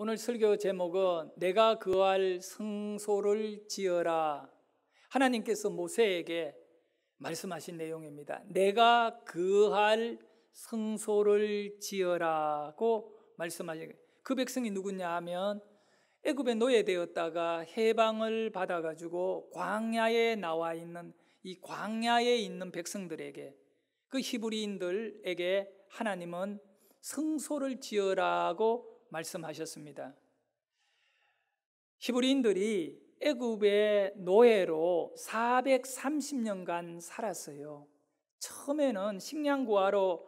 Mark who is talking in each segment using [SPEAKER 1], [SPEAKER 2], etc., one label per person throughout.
[SPEAKER 1] 오늘 설교 제목은 내가 거할 성소를 지어라. 하나님께서 모세에게 말씀하신 내용입니다. 내가 거할 성소를 지어라고 말씀하신 그 백성이 누구냐 하면 애굽에 노예되었다가 해방을 받아가지고 광야에 나와 있는 이 광야에 있는 백성들에게, 그 히브리인들에게 하나님은 성소를 지어라고 말씀하셨습니다. 히브리인들이 애굽의 노예로 430년간 살았어요. 처음에는 식량 구하러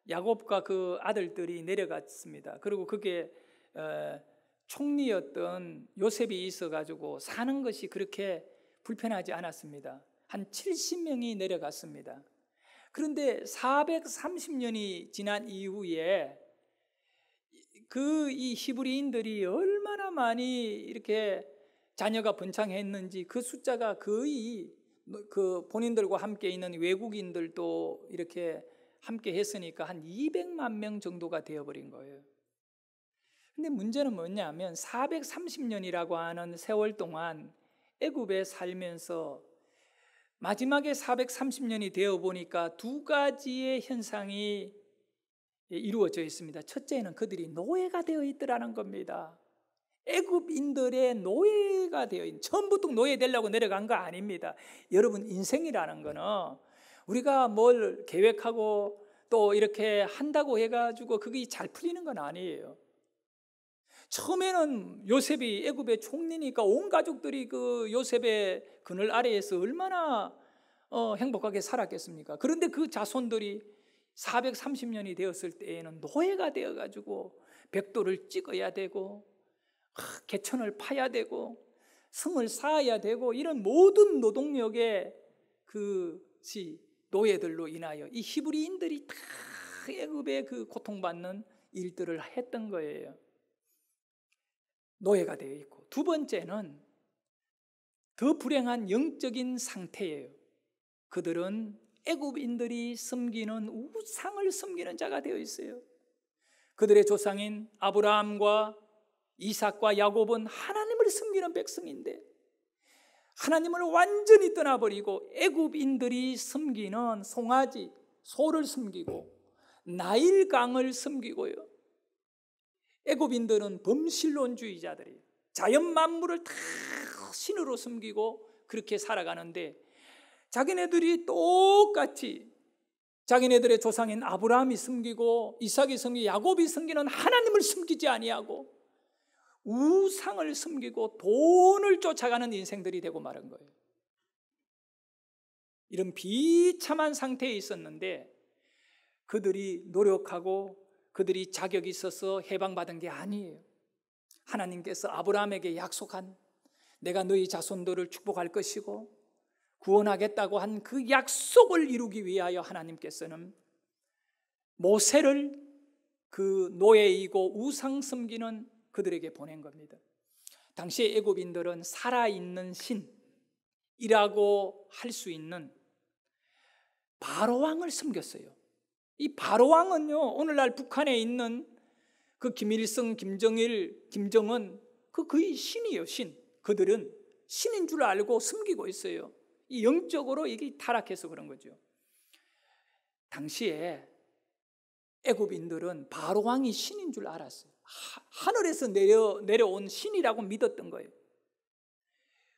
[SPEAKER 1] 야곱과 그 아들들이 내려갔습니다. 그리고 그게 총리였던 요셉이 있어가지고 사는 것이 그렇게 불편하지 않았습니다. 한 70명이 내려갔습니다. 그런데 430년이 지난 이후에 이 히브리인들이 얼마나 많이 이렇게 자녀가 번창했는지 그 숫자가 거의 그 본인들과 함께 있는 외국인들도 이렇게 함께 했으니까 한 200만 명 정도가 되어버린 거예요. 근데 문제는 뭐냐면 430년이라고 하는 세월 동안 애굽에 살면서 마지막에 430년이 되어 보니까 두 가지의 현상이 이루어져 있습니다. 첫째는 그들이 노예가 되어 있더라는 겁니다. 애굽인들의 노예가 되어 있는, 처음부터 노예 되려고 내려간 거 아닙니다. 여러분, 인생이라는 거는 우리가 뭘 계획하고 또 이렇게 한다고 해가지고 그게 잘 풀리는 건 아니에요. 처음에는 요셉이 애굽의 총리니까 온 가족들이 그 요셉의 그늘 아래에서 얼마나 행복하게 살았겠습니까? 그런데 그 자손들이 430년이 되었을 때에는 노예가 되어가지고 벽돌을 찍어야 되고 개천을 파야 되고 성을 쌓아야 되고 이런 모든 노동력의 그것이 노예들로 인하여 이 히브리인들이 다 애굽의 그 고통받는 일들을 했던 거예요. 노예가 되어 있고, 두 번째는 더 불행한 영적인 상태예요. 그들은 애굽인들이 섬기는 우상을 섬기는 자가 되어 있어요. 그들의 조상인 아브라함과 이삭과 야곱은 하나님을 섬기는 백성인데 하나님을 완전히 떠나버리고 애굽인들이 섬기는 송아지, 소를 섬기고 나일강을 섬기고요. 애굽인들은 범신론주의자들이에요. 자연 만물을 다 신으로 섬기고 그렇게 살아가는데 자기네들이 똑같이 자기네들의 조상인 아브라함이 섬기고 이삭이 섬기고 야곱이 섬기는 하나님을 섬기지 아니하고 우상을 섬기고 돈을 쫓아가는 인생들이 되고 마른 거예요. 이런 비참한 상태에 있었는데 그들이 노력하고 그들이 자격이 있어서 해방받은 게 아니에요. 하나님께서 아브라함에게 약속한 내가 너희 자손들을 축복할 것이고 구원하겠다고 한 그 약속을 이루기 위하여 하나님께서는 모세를 그 노예이고 우상 섬기는 그들에게 보낸 겁니다. 당시 애굽인들은 살아있는 신이라고 할 수 있는 바로왕을 섬겼어요. 이 바로왕은요, 오늘날 북한에 있는 그 김일성, 김정일, 김정은 그 거의 신이에요, 신. 그들은 신인 줄 알고 섬기고 있어요. 이 영적으로 이게 타락해서 그런 거죠. 당시에 애굽인들은 바로왕이 신인 줄 알았어요. 하늘에서 내려온 신이라고 믿었던 거예요.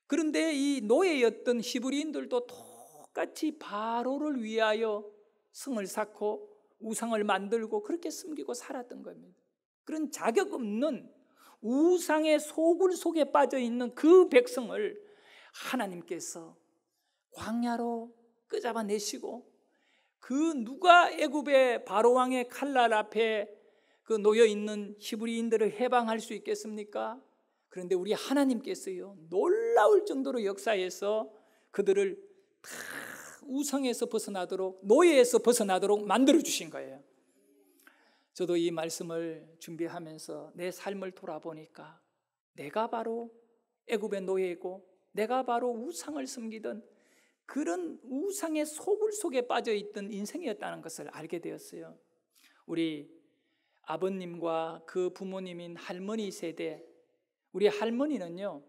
[SPEAKER 1] 그런데 이 노예였던 히브리인들도 똑같이 바로를 위하여 성을 쌓고 우상을 만들고 그렇게 섬기고 살았던 겁니다. 그런 자격 없는 우상의 소굴 속에 빠져 있는 그 백성을 하나님께서 광야로 끄잡아내시고 그 누가 애굽의 바로왕의 칼날 앞에 그 놓여있는 히브리인들을 해방할 수 있겠습니까? 그런데 우리 하나님께서요, 놀라울 정도로 역사해서 그들을 다 우상에서 벗어나도록, 노예에서 벗어나도록 만들어주신 거예요. 저도 이 말씀을 준비하면서 내 삶을 돌아보니까 내가 바로 애굽의 노예이고 내가 바로 우상을 섬기던 그런 우상의 소굴 속에 빠져있던 인생이었다는 것을 알게 되었어요. 우리 아버님과 그 부모님인 할머니 세대, 우리 할머니는요,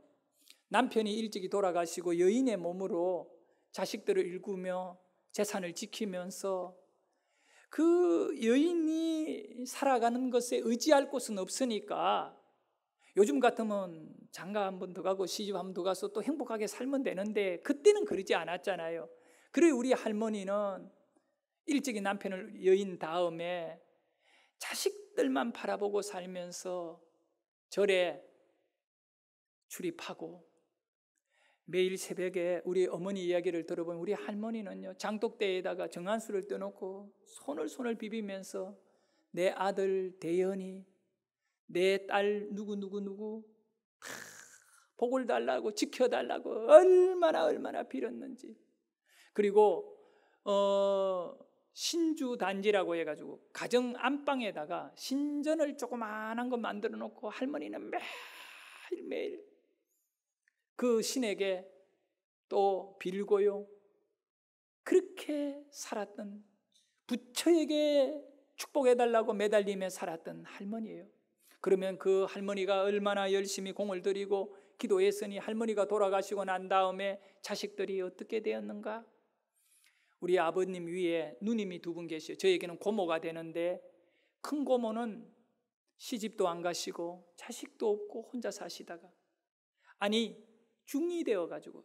[SPEAKER 1] 남편이 일찍이 돌아가시고 여인의 몸으로 자식들을 일구며 재산을 지키면서 그 여인이 살아가는 것에 의지할 곳은 없으니까 요즘 같으면 장가 한 번 더 가고 시집 한 번 더 가서 또 행복하게 살면 되는데 그때는 그러지 않았잖아요. 그래 우리 할머니는 일찍이 남편을 여인 다음에 자식들만 바라보고 살면서 절에 출입하고 매일 새벽에 우리 어머니 이야기를 들어보면 우리 할머니는요, 장독대에다가 정한수를 떠놓고 손을 비비면서 내 아들 대연이, 내 딸 누구 다 복을 달라고 지켜달라고 얼마나 빌었는지. 그리고 신주 단지라고 해가지고 가정 안방에다가 신전을 조그마한 거 만들어 놓고 할머니는 매일 그 신에게 또 빌고요, 그렇게 살았던, 부처에게 축복해달라고 매달리며 살았던 할머니예요. 그러면 그 할머니가 얼마나 열심히 공을 들이고 기도했으니 할머니가 돌아가시고 난 다음에 자식들이 어떻게 되었는가? 우리 아버님 위에 누님이 두 분 계셔요. 저에게는 고모가 되는데 큰 고모는 시집도 안 가시고 자식도 없고 혼자 사시다가, 아니 중이 되어가지고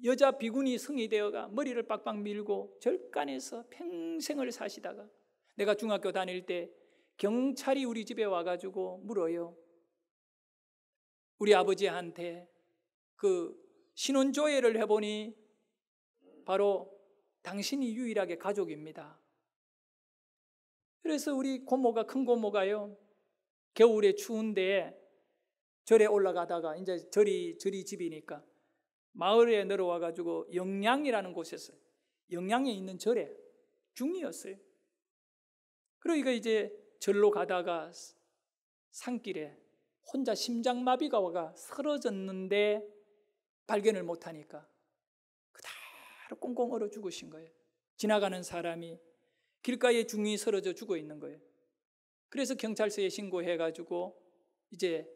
[SPEAKER 1] 여자 비구니 성이 되어가 머리를 빡빡 밀고 절간에서 평생을 사시다가 내가 중학교 다닐 때 경찰이 우리 집에 와가지고 물어요. 우리 아버지한테 그 신혼조회를 해보니 바로 당신이 유일하게 가족입니다. 그래서 우리 고모가, 큰 고모가요, 겨울에 추운데 절에 올라가다가 이제 절이 집이니까 마을에 내려와가지고 영양이라는 곳에서, 영양에 있는 절에 중이었어요. 그러니까 이제 절로 가다가 산길에 혼자 심장마비가 와가 쓰러졌는데 발견을 못하니까 그대로 꽁꽁 얼어 죽으신 거예요. 지나가는 사람이 길가에 중이 쓰러져 죽어 있는 거예요. 그래서 경찰서에 신고해가지고 이제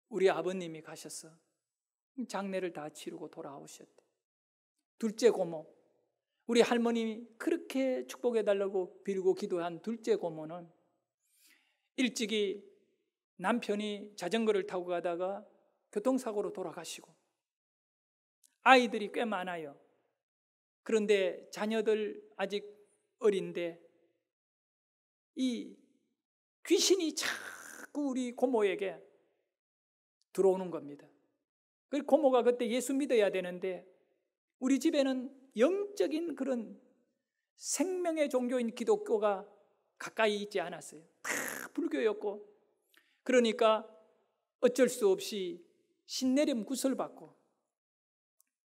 [SPEAKER 1] 우리 아버님이 가셨어. 장례를 다 치르고 돌아오셨대. 둘째 고모, 우리 할머니 그렇게 축복해달라고 빌고 기도한 둘째 고모는 일찍이 남편이 자전거를 타고 가다가 교통사고로 돌아가시고 아이들이 꽤 많아요. 그런데 자녀들 아직 어린데 이 귀신이 자꾸 우리 고모에게 들어오는 겁니다. 그리고 고모가 그때 예수 믿어야 되는데 우리 집에는 영적인 그런 생명의 종교인 기독교가 가까이 있지 않았어요. 다 불교였고, 그러니까 어쩔 수 없이 신내림 구설받고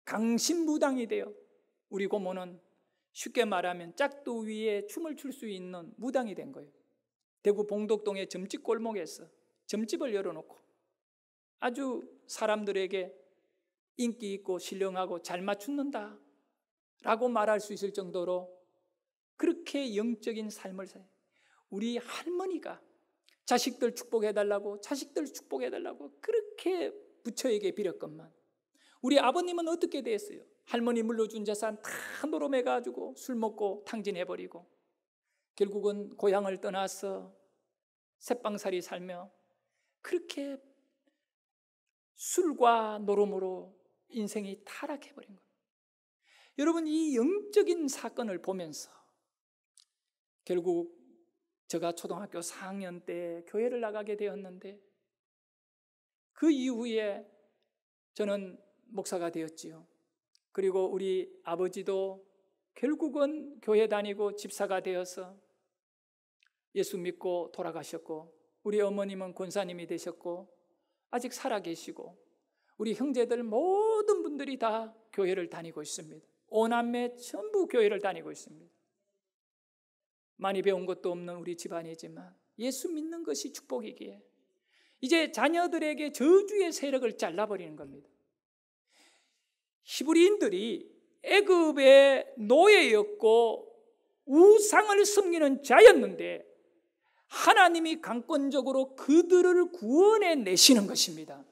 [SPEAKER 1] 강신무당이 되어 우리 고모는 쉽게 말하면 짝도 위에 춤을 출 수 있는 무당이 된 거예요. 대구 봉덕동의 점집 골목에서 점집을 열어놓고 아주 사람들에게 인기 있고 신령하고 잘 맞춘다 라고 말할 수 있을 정도로 그렇게 영적인 삶을 살아요. 우리 할머니가 자식들 축복해달라고 그렇게 부처에게 빌었건만 우리 아버님은 어떻게 됐어요? 할머니 물려준 재산 다 노름해가지고 술 먹고 탕진해버리고 결국은 고향을 떠나서 새빵살이 살며 그렇게 술과 노름으로 인생이 타락해버린 겁니다. 여러분, 이 영적인 사건을 보면서 결국 제가 초등학교 4학년 때 교회를 나가게 되었는데 그 이후에 저는 목사가 되었지요. 그리고 우리 아버지도 결국은 교회 다니고 집사가 되어서 예수 믿고 돌아가셨고, 우리 어머님은 권사님이 되셨고 아직 살아계시고, 우리 형제들 모든 분들이 다 교회를 다니고 있습니다. 오남매 전부 교회를 다니고 있습니다. 많이 배운 것도 없는 우리 집안이지만 예수 믿는 것이 축복이기에 이제 자녀들에게 저주의 세력을 잘라버리는 겁니다. 히브리인들이 애굽의 노예였고 우상을 섬기는 자였는데 하나님이 강권적으로 그들을 구원해 내시는 것입니다.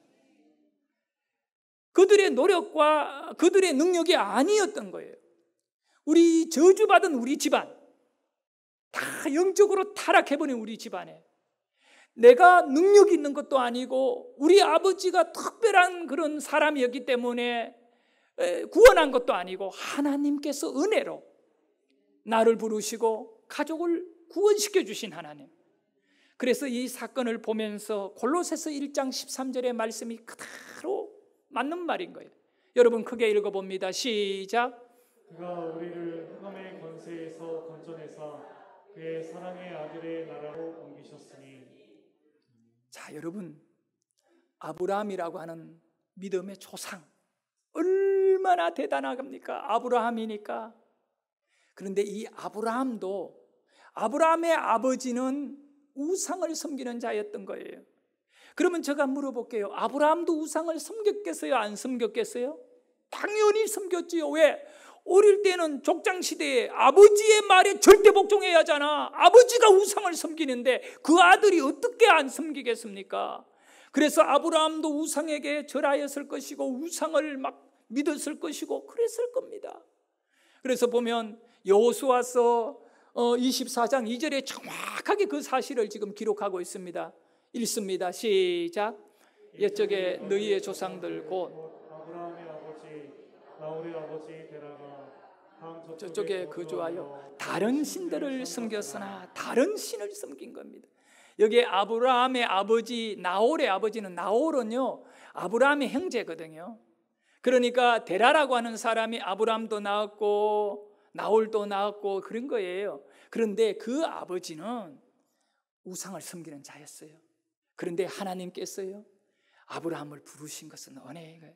[SPEAKER 1] 그들의 노력과 그들의 능력이 아니었던 거예요. 우리 저주받은 우리 집안, 다 영적으로 타락해버린 우리 집안에 내가 능력이 있는 것도 아니고 우리 아버지가 특별한 그런 사람이었기 때문에 구원한 것도 아니고 하나님께서 은혜로 나를 부르시고 가족을 구원시켜 주신 하나님. 그래서 이 사건을 보면서 골로새서 1장 13절의 말씀이 그대로 맞는 말인 거예요. 여러분 크게 읽어봅니다. 시작.
[SPEAKER 2] 그가 우리를 흑암의 권세에서 건져내사 그의 사랑의 아들의 나라로 옮기셨으니.
[SPEAKER 1] 자, 여러분, 아브라함이라고 하는 믿음의 조상 얼마나 대단합니까? 아브라함이니까. 그런데 이 아브라함도, 아브라함의 아버지는 우상을 섬기는 자였던 거예요. 그러면 제가 물어볼게요. 아브라함도 우상을 섬겼겠어요? 안 섬겼겠어요? 당연히 섬겼지요. 왜? 어릴 때는 족장시대에 아버지의 말에 절대 복종해야 하잖아. 아버지가 우상을 섬기는데 그 아들이 어떻게 안 섬기겠습니까? 그래서 아브라함도 우상에게 절하였을 것이고 우상을 막 믿었을 것이고 그랬을 겁니다. 그래서 보면 여호수아서 24장 2절에 정확하게 그 사실을 지금 기록하고 있습니다. 읽습니다. 시작. 옛적에 너희의 조상들 곧
[SPEAKER 2] 아브라함의 아버지 나홀의 아버지 데라가
[SPEAKER 1] 저쪽에 거주하여 다른 신들을 섬겼으나 다른 신을 섬긴 겁니다. 여기에 아브라함의 아버지 나홀의 아버지는, 나홀은요 아브라함의 형제거든요. 그러니까 데라라고 하는 사람이 아브라함도 낳았고 나홀도 낳았고 그런 거예요. 그런데 그 아버지는 우상을 섬기는 자였어요. 그런데 하나님께서요 아브라함을 부르신 것은 은혜예요.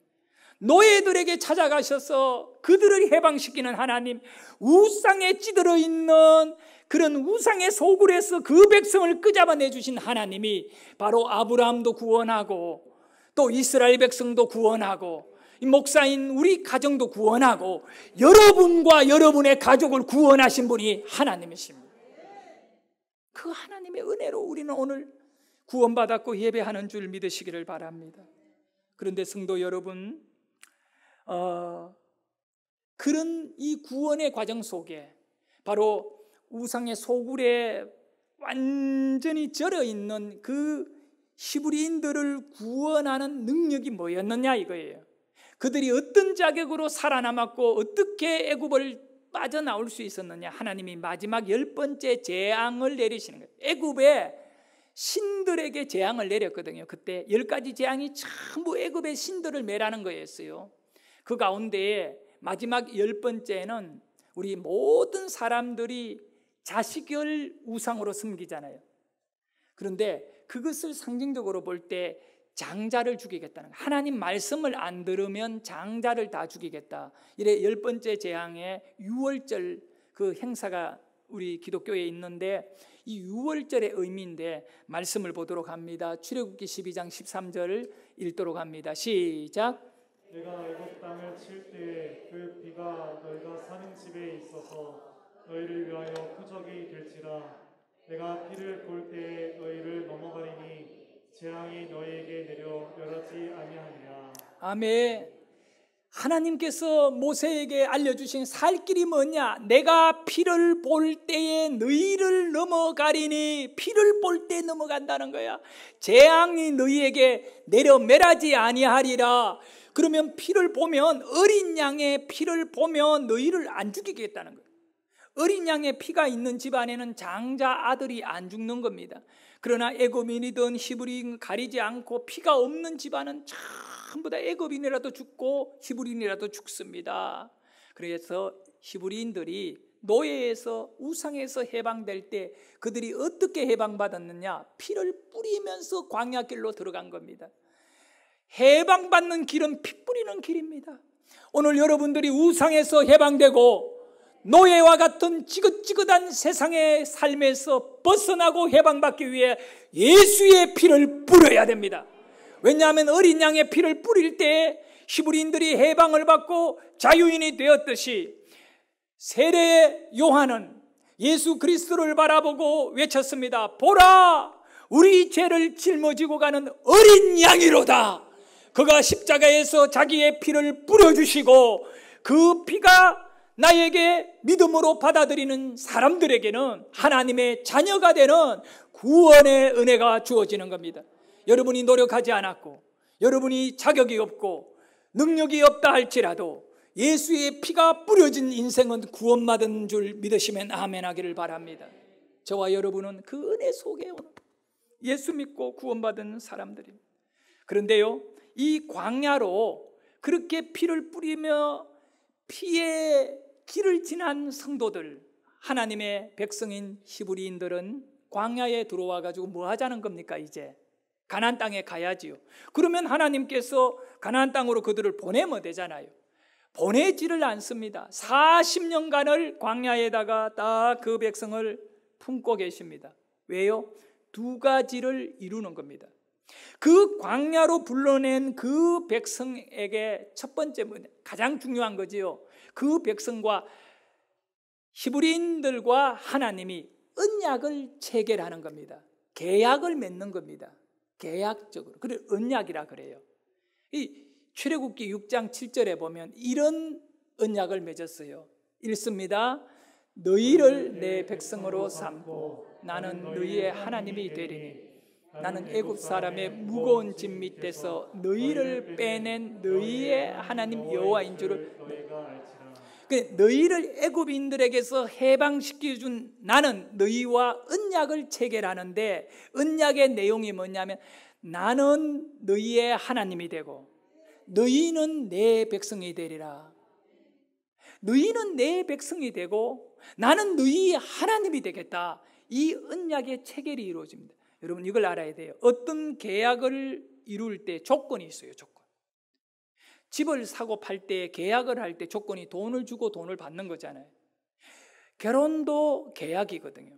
[SPEAKER 1] 노예들에게 찾아가셔서 그들을 해방시키는 하나님, 우상에 찌들어 있는 그런 우상의 소굴에서 그 백성을 끄잡아내 주신 하나님이 바로 아브라함도 구원하고 또 이스라엘 백성도 구원하고 목사인 우리 가정도 구원하고 여러분과 여러분의 가족을 구원하신 분이 하나님이십니다. 그 하나님의 은혜로 우리는 오늘 구원받았고 예배하는 줄 믿으시기를 바랍니다. 그런데 성도 여러분, 그런 이 구원의 과정 속에 바로 우상의 소굴에 완전히 절어 있는 그 히브리인들을 구원하는 능력이 뭐였느냐 이거예요. 그들이 어떤 자격으로 살아남았고 어떻게 애굽을 빠져나올 수 있었느냐. 하나님이 마지막 10번째 재앙을 내리시는 거예요. 애굽에 신들에게 재앙을 내렸거든요. 그때 10가지 재앙이 전부 애굽의 신들을 멸하는 거였어요. 그 가운데 마지막 10번째는 우리 모든 사람들이 자식을 우상으로 섬기잖아요. 그런데 그것을 상징적으로 볼 때 장자를 죽이겠다는 거예요. 하나님 말씀을 안 들으면 장자를 다 죽이겠다. 이래 10번째 재앙의 유월절 그 행사가 우리 기독교에 있는데 이 유월절의 의미인데 말씀을 보도록 합니다. 출애굽기 12장 13절을 읽도록 합니다. 시작.
[SPEAKER 2] 내가 애굽 땅을 칠 때에 그 비가 너희가 사는 집에 있어서 너희를 위하여 표적이 될지라. 내가 비를 볼 때에 너희를 넘어가리니 재앙이 너희에게 내려 멸하지 아니하리라.
[SPEAKER 1] 아멘. 하나님께서 모세에게 알려주신 살 길이 뭐냐? 내가 피를 볼 때에 너희를 넘어가리니. 피를 볼 때 넘어간다는 거야. 재앙이 너희에게 내려 멸하지 아니하리라. 그러면 피를 보면, 어린 양의 피를 보면 너희를 안 죽이겠다는 거예요. 어린 양의 피가 있는 집안에는 장자 아들이 안 죽는 겁니다. 그러나 애굽인이든 히브리인 가리지 않고 피가 없는 집안은 전부 다 애굽인이라도 죽고 히브리인이라도 죽습니다. 그래서 히브리인들이 노예에서 우상에서 해방될 때 그들이 어떻게 해방받았느냐? 피를 뿌리면서 광야길로 들어간 겁니다. 해방받는 길은 피 뿌리는 길입니다. 오늘 여러분들이 우상에서 해방되고 노예와 같은 지긋지긋한 세상의 삶에서 벗어나고 해방받기 위해 예수의 피를 뿌려야 됩니다. 왜냐하면 어린 양의 피를 뿌릴 때 히브리인들이 해방을 받고 자유인이 되었듯이 세례 요한은 예수 그리스도를 바라보고 외쳤습니다. 보라, 우리 죄를 짊어지고 가는 어린 양이로다. 그가 십자가에서 자기의 피를 뿌려주시고 그 피가 나에게 믿음으로 받아들이는 사람들에게는 하나님의 자녀가 되는 구원의 은혜가 주어지는 겁니다. 여러분이 노력하지 않았고 여러분이 자격이 없고 능력이 없다 할지라도 예수의 피가 뿌려진 인생은 구원받은 줄 믿으시면 아멘 하기를 바랍니다. 저와 여러분은 그 은혜 속에 오는 예수 믿고 구원받은 사람들입니다. 그런데요, 이 광야로 그렇게 피를 뿌리며 피의 길을 지난 성도들, 하나님의 백성인 히브리인들은 광야에 들어와 가지고 뭐 하자는 겁니까? 이제 가나안 땅에 가야지요. 그러면 하나님께서 가나안 땅으로 그들을 보내면 되잖아요. 보내지를 않습니다. 40년간을 광야에다가 딱 그 백성을 품고 계십니다. 왜요? 두 가지를 이루는 겁니다. 그 광야로 불러낸 그 백성에게 첫 번째 가장 중요한 거지요. 그 백성과 히브리인들과 하나님이 언약을 체결하는 겁니다. 계약을 맺는 겁니다. 계약적으로. 그래 언약이라 그래요. 이 출애굽기 6장 7절에 보면 이런 언약을 맺었어요. 읽습니다. 너희를 내 백성으로 삼고 나는 너희의 하나님이 되리니 나는 애굽 사람의 무거운 짐 밑에서 너희를 빼낸 너희의 하나님 여호와인 줄을 너희를 애굽인들에게서 해방시켜준 나는 너희와 언약을 체결하는데 언약의 내용이 뭐냐면 나는 너희의 하나님이 되고 너희는 내 백성이 되리라. 너희는 내 백성이 되고 나는 너희 하나님이 되겠다. 이 언약의 체결이 이루어집니다. 여러분 이걸 알아야 돼요. 어떤 계약을 이룰 때 조건이 있어요. 조건. 집을 사고 팔 때 계약을 할 때 조건이 돈을 주고 돈을 받는 거잖아요. 결혼도 계약이거든요.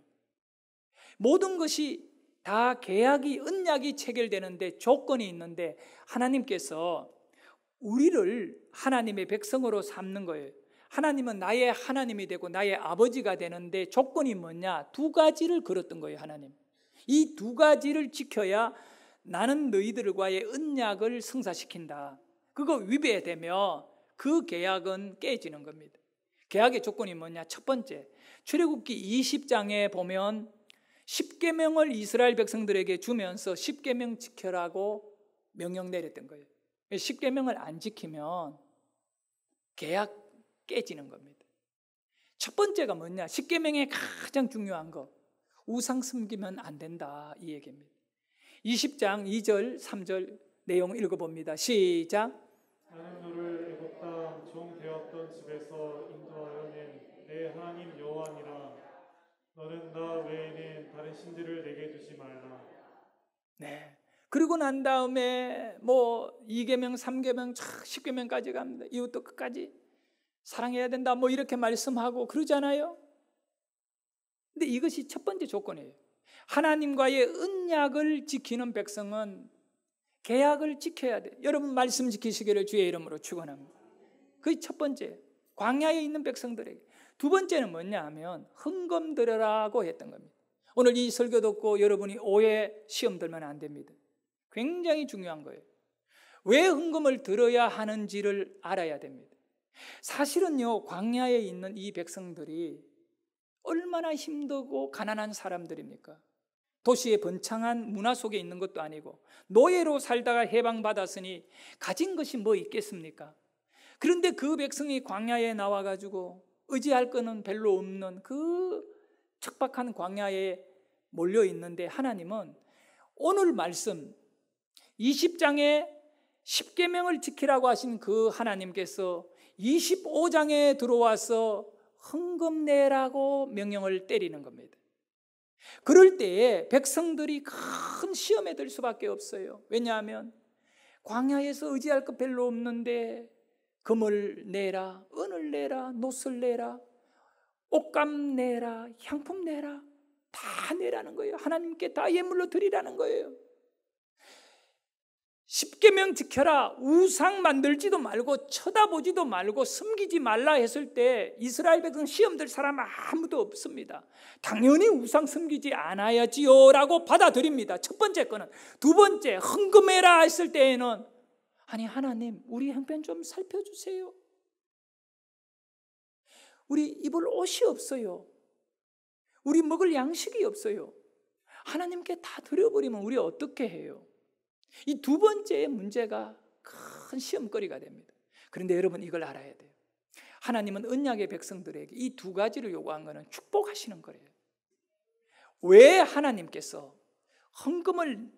[SPEAKER 1] 모든 것이 다 계약이 언약이 체결되는데 조건이 있는데 하나님께서 우리를 하나님의 백성으로 삼는 거예요. 하나님은 나의 하나님이 되고 나의 아버지가 되는데 조건이 뭐냐? 두 가지를 걸었던 거예요. 하나님. 이 두 가지를 지켜야 나는 너희들과의 언약을 성사시킨다. 그거 위배되면 그 계약은 깨지는 겁니다. 계약의 조건이 뭐냐? 첫 번째, 출애굽기 20장에 보면 10계명을 이스라엘 백성들에게 주면서 10계명 지켜라고 명령 내렸던 거예요. 10계명을 안 지키면 계약 깨지는 겁니다. 첫 번째가 뭐냐? 10계명의 가장 중요한 거, 우상 섬기면 안 된다, 이 얘기입니다. 20장 2절 3절 내용 읽어봅니다. 시작.
[SPEAKER 2] 나는 너를 애굽 땅 종 되었던 집에서 인도하여 낸 내 하나님 여호와니라. 너는 나 외에는 다른 신들을 내게 두지 말라.
[SPEAKER 1] 네. 그리고 난 다음에 뭐 2계명, 3계명, 10계명까지 갑니다. 이것도 끝까지 사랑해야 된다 뭐 이렇게 말씀하고 그러잖아요. 근데 이것이 첫 번째 조건이에요. 하나님과의 언약을 지키는 백성은 계약을 지켜야 돼. 여러분 말씀 지키시기를 주의 이름으로 축원합니다. 그게 첫 번째. 광야에 있는 백성들에게. 두 번째는 뭐냐 하면 헌금 드려라고 했던 겁니다. 오늘 이 설교 듣고 여러분이 오해 시험 들면 안 됩니다. 굉장히 중요한 거예요. 왜 헌금을 들어야 하는지를 알아야 됩니다. 사실은요, 광야에 있는 이 백성들이 얼마나 힘들고 가난한 사람들입니까? 도시의 번창한 문화 속에 있는 것도 아니고 노예로 살다가 해방받았으니 가진 것이 뭐 있겠습니까? 그런데 그 백성이 광야에 나와가지고 의지할 거는 별로 없는 그 척박한 광야에 몰려 있는데 하나님은 오늘 말씀 20장에 10계명을 지키라고 하신 그 하나님께서 25장에 들어와서 헌금 내라고 명령을 때리는 겁니다. 그럴 때에 백성들이 큰 시험에 들 수밖에 없어요. 왜냐하면 광야에서 의지할 것 별로 없는데 금을 내라, 은을 내라, 놋을 내라, 옷감 내라, 향품 내라, 다 내라는 거예요. 하나님께 다 예물로 드리라는 거예요. 십계명 지켜라, 우상 만들지도 말고 쳐다보지도 말고 섬기지 말라 했을 때 이스라엘 백성 시험 들 사람 아무도 없습니다. 당연히 우상 섬기지 않아야지요 라고 받아들입니다. 첫 번째 거는. 두 번째, 헌금해라 했을 때에는 아니 하나님, 우리 형편 좀 살펴주세요. 우리 입을 옷이 없어요. 우리 먹을 양식이 없어요. 하나님께 다 드려버리면 우리 어떻게 해요? 이 두 번째 문제가 큰 시험거리가 됩니다. 그런데 여러분 이걸 알아야 돼요. 하나님은 언약의 백성들에게 이 두 가지를 요구한 것은 축복하시는 거예요. 왜 하나님께서 헌금을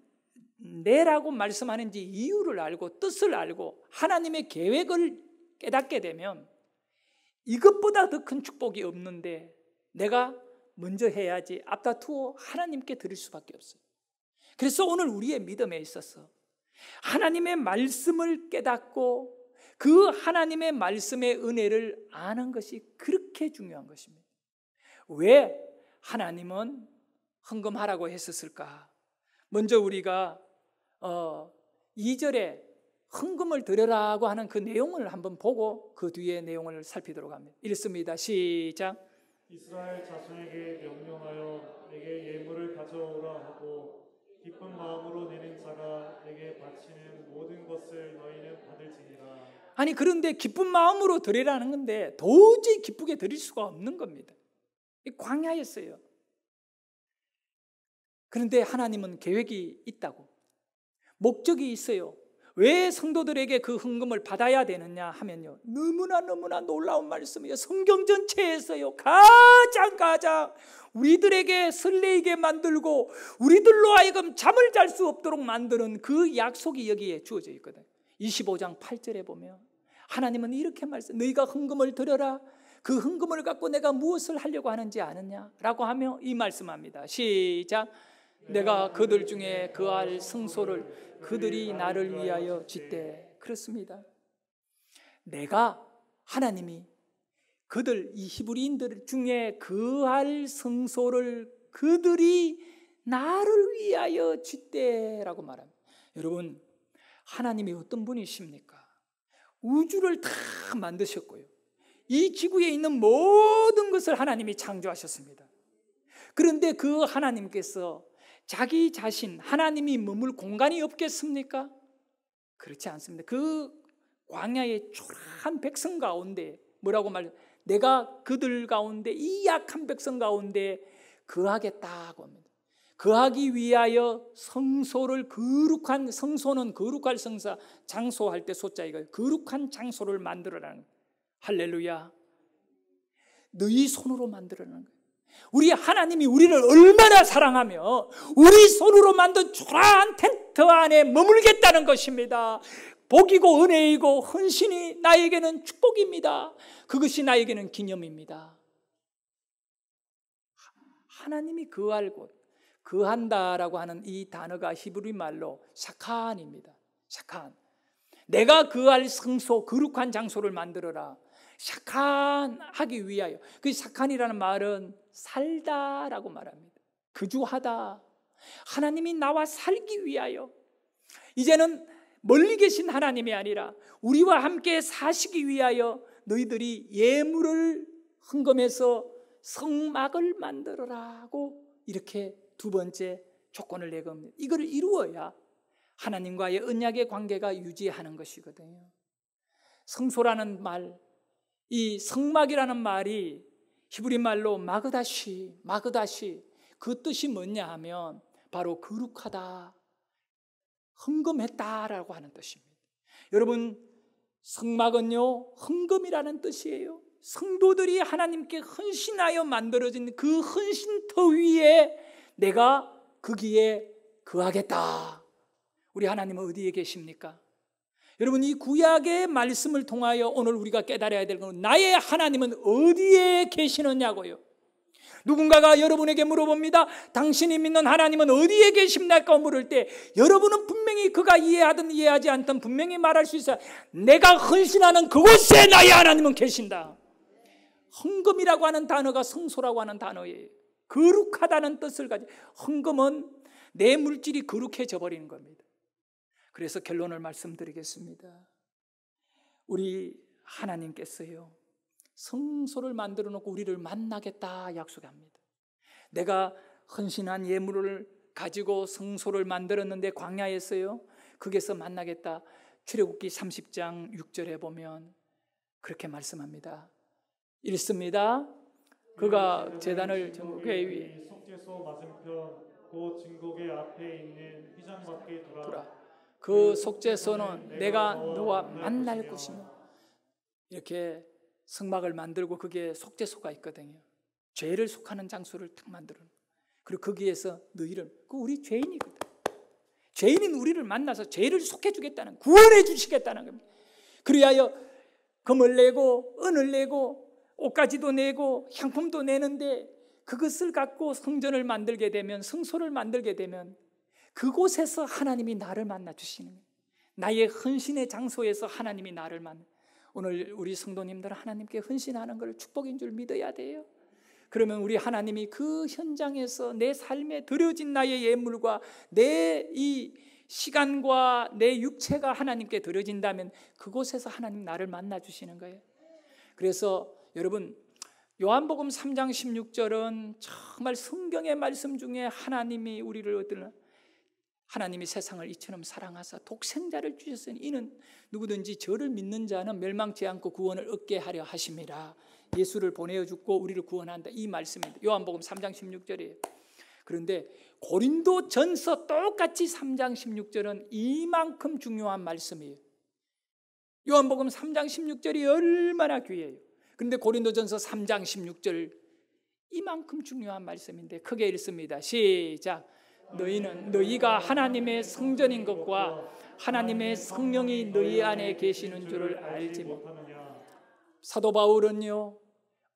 [SPEAKER 1] 내라고 말씀하는지 이유를 알고 뜻을 알고 하나님의 계획을 깨닫게 되면 이것보다 더 큰 축복이 없는데 내가 먼저 해야지 앞다투어 하나님께 드릴 수밖에 없어요. 그래서 오늘 우리의 믿음에 있어서 하나님의 말씀을 깨닫고 그 하나님의 말씀의 은혜를 아는 것이 그렇게 중요한 것입니다. 왜 하나님은 헌금하라고 했었을까? 먼저 우리가 2절에 헌금을 드려라고 하는 그 내용을 한번 보고 그 뒤에 내용을 살피도록 합니다. 읽습니다. 시작.
[SPEAKER 2] 이스라엘 자손에게 명령하여 내게 예물을 가져오라 하고 기쁜 마음으로 내는 자가 내게 바치는 모든 것을 너희는 받을지니라.
[SPEAKER 1] 아니 그런데 기쁜 마음으로 드리라는 건데 도저히 기쁘게 드릴 수가 없는 겁니다. 광야였어요. 그런데 하나님은 계획이 있다고, 목적이 있어요. 왜 성도들에게 그 헌금을 받아야 되느냐 하면요, 너무나 놀라운 말씀이에요. 성경 전체에서요 가장 우리들에게 설레이게 만들고 우리들로 하여금 잠을 잘 수 없도록 만드는 그 약속이 여기에 주어져 있거든요. 25장 8절에 보면 하나님은 이렇게 너희가 헌금을 드려라. 그 헌금을 갖고 내가 무엇을 하려고 하는지 아느냐 라고 하며 이 말씀합니다. 시작. 내가 그들 중에 그할 성소를 그들이 나를 위하여 짓되. 그렇습니다. 내가 하나님이 그들 이 히브리인들 중에 그할 성소를 그들이 나를 위하여 짓되라고 말합니다. 여러분, 하나님이 어떤 분이십니까? 우주를 다 만드셨고요, 이 지구에 있는 모든 것을 하나님이 창조하셨습니다. 그런데 그 하나님께서 자기 자신, 하나님이 머물 공간이 없겠습니까? 그렇지 않습니다. 그 광야의 초라한 백성 가운데 뭐라고 말해요? 내가 그들 가운데, 이 약한 백성 가운데 거하겠다고 합니다. 거하기 위하여 성소를, 거룩한, 성소는 거룩할 성사, 장소할 때 소자 이거, 거룩한 장소를 만들어라는 거예요. 할렐루야. 너희 손으로 만들어라는 거예요. 우리 하나님이 우리를 얼마나 사랑하며 우리 손으로 만든 초라한 텐트 안에 머물겠다는 것입니다. 복이고 은혜이고 헌신이 나에게는 축복입니다. 그것이 나에게는 기념입니다. 하나님이 거할 곳, 거한다라고 하는 이 단어가 히브리 말로 샤칸입니다. 샤칸. 내가 거할 성소, 거룩한 장소를 만들어라. 샤칸하기 위하여. 그 샤칸이라는 말은 살다라고 말합니다. 거주하다. 하나님이 나와 살기 위하여. 이제는 멀리 계신 하나님이 아니라 우리와 함께 사시기 위하여 너희들이 예물을 헌금해서 성막을 만들어라고 이렇게 두 번째 조건을 내겁니다. 이걸 이루어야 하나님과의 언약의 관계가 유지하는 것이거든요. 성소라는 말, 이 성막이라는 말이 히브리 말로 마그다시, 그 뜻이 뭐냐 하면 바로 거룩하다, 헌금했다라고 하는 뜻입니다. 여러분, 성막은요 헌금이라는 뜻이에요. 성도들이 하나님께 헌신하여 만들어진 그 헌신터 위에 내가 거기에 거하겠다. 우리 하나님은 어디에 계십니까? 여러분, 이 구약의 말씀을 통하여 오늘 우리가 깨달아야 될 것은 나의 하나님은 어디에 계시느냐고요. 누군가가 여러분에게 물어봅니다. 당신이 믿는 하나님은 어디에 계십니까? 물을 때 여러분은 분명히 그가 이해하든 이해하지 않든 분명히 말할 수 있어요. 내가 헌신하는 그곳에 나의 하나님은 계신다. 헌금이라고 하는 단어가 성소라고 하는 단어예요. 거룩하다는 뜻을 가지고, 헌금은 내 물질이 거룩해져 버리는 겁니다. 그래서 결론을 말씀드리겠습니다. 우리 하나님께서요, 성소를 만들어 놓고 우리를 만나겠다 약속합니다. 내가 헌신한 예물을 가지고 성소를 만들었는데 광야에서요, 거기서 만나겠다. 출애굽기 30장 6절에 보면 그렇게 말씀합니다. 읽습니다. 그가 제단을 전국에 위에
[SPEAKER 2] 속죄소 맞은편 곧 증거궤 앞에 있는 휘장 밖에 두라.
[SPEAKER 1] 그 속죄소는 내가 너와 만날 곳이며, 이렇게 성막을 만들고 거기에 속죄소가 있거든요. 죄를 속하는 장소를 탁 만들어. 그리고 거기에서 너희를, 우리 죄인이거든. 죄인인 우리를 만나서 죄를 속해주겠다는, 구원해 주시겠다는 겁니다. 그리하여 금을 내고 은을 내고 옷가지도 내고 향품도 내는데, 그것을 갖고 성전을 만들게 되면, 성소를 만들게 되면 그곳에서 하나님이 나를 만나 주시는 거예요. 나의 헌신의 장소에서 하나님이 나를 만나. 오늘 우리 성도님들은 하나님께 헌신하는 걸 축복인 줄 믿어야 돼요. 그러면 우리 하나님이 그 현장에서 내 삶에 드려진 나의 예물과 내 이 시간과 내 육체가 하나님께 드려진다면 그곳에서 하나님 나를 만나 주시는 거예요. 그래서 여러분, 요한복음 3장 16절은 정말 성경의 말씀 중에 하나님이 우리를 어떤, 하나님이 세상을 이처럼 사랑하사 독생자를 주셨으니 이는 누구든지 저를 믿는 자는 멸망치 않고 구원을 얻게 하려 하심이라. 예수를 보내어 죽고 우리를 구원한다, 이 말씀입니다. 요한복음 3장 16절이에요. 그런데 고린도전서 똑같이 3장 16절은 이만큼 중요한 말씀이에요. 요한복음 3장 16절이 얼마나 귀해요. 그런데 고린도전서 3장 16절 이만큼 중요한 말씀인데 크게 읽습니다. 시작. 너희는 너희가 하나님의 성전인 것과 하나님의 성령이 너희 안에 계시는 줄을 알지 못하느냐. 사도 바울은요,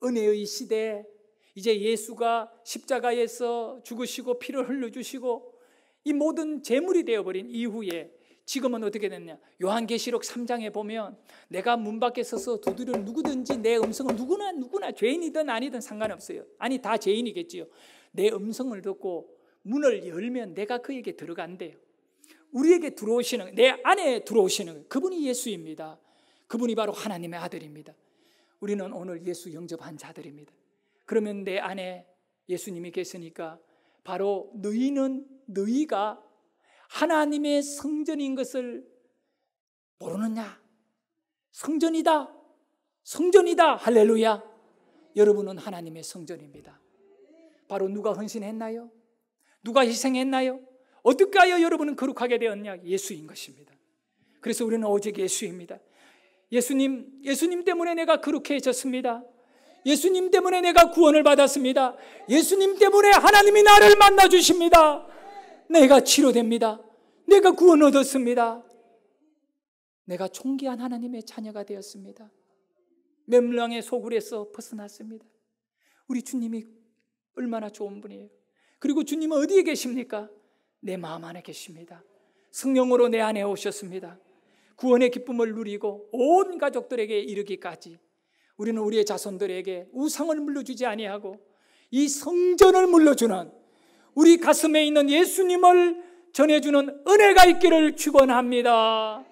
[SPEAKER 1] 은혜의 시대, 이제 예수가 십자가에서 죽으시고 피를 흘려주시고 이 모든 제물이 되어버린 이후에 지금은 어떻게 됐냐, 요한계시록 3장에 보면 내가 문 밖에 서서 두드려 누구든지 내 음성을, 누구나 죄인이든 아니든 상관없어요. 아니 다 죄인이겠지요. 내 음성을 듣고 문을 열면 내가 그에게 들어간대요. 우리에게 들어오시는, 내 안에 들어오시는 그분이 예수입니다. 그분이 바로 하나님의 아들입니다. 우리는 오늘 예수 영접한 자들입니다. 그러면 내 안에 예수님이 계시니까 바로 너희가 하나님의 성전인 것을 모르느냐? 성전이다, 성전이다, 할렐루야. 여러분은 하나님의 성전입니다. 바로 누가 헌신했나요? 누가 희생했나요? 어떻게 하여 여러분은 거룩하게 되었냐? 예수인 것입니다. 그래서 우리는 오직 예수입니다. 예수님 때문에 내가 거룩해졌습니다. 예수님 때문에 내가 구원을 받았습니다. 예수님 때문에 하나님이 나를 만나 주십니다. 내가 치료됩니다. 내가 구원 얻었습니다. 내가 존귀한 하나님의 자녀가 되었습니다. 멸망의 소굴에서 벗어났습니다. 우리 주님이 얼마나 좋은 분이에요. 그리고 주님은 어디에 계십니까? 내 마음 안에 계십니다. 성령으로 내 안에 오셨습니다. 구원의 기쁨을 누리고 온 가족들에게 이르기까지 우리는 우리의 자손들에게 우상을 물려주지 아니하고 이 성전을 물려주는, 우리 가슴에 있는 예수님을 전해주는 은혜가 있기를 축원합니다.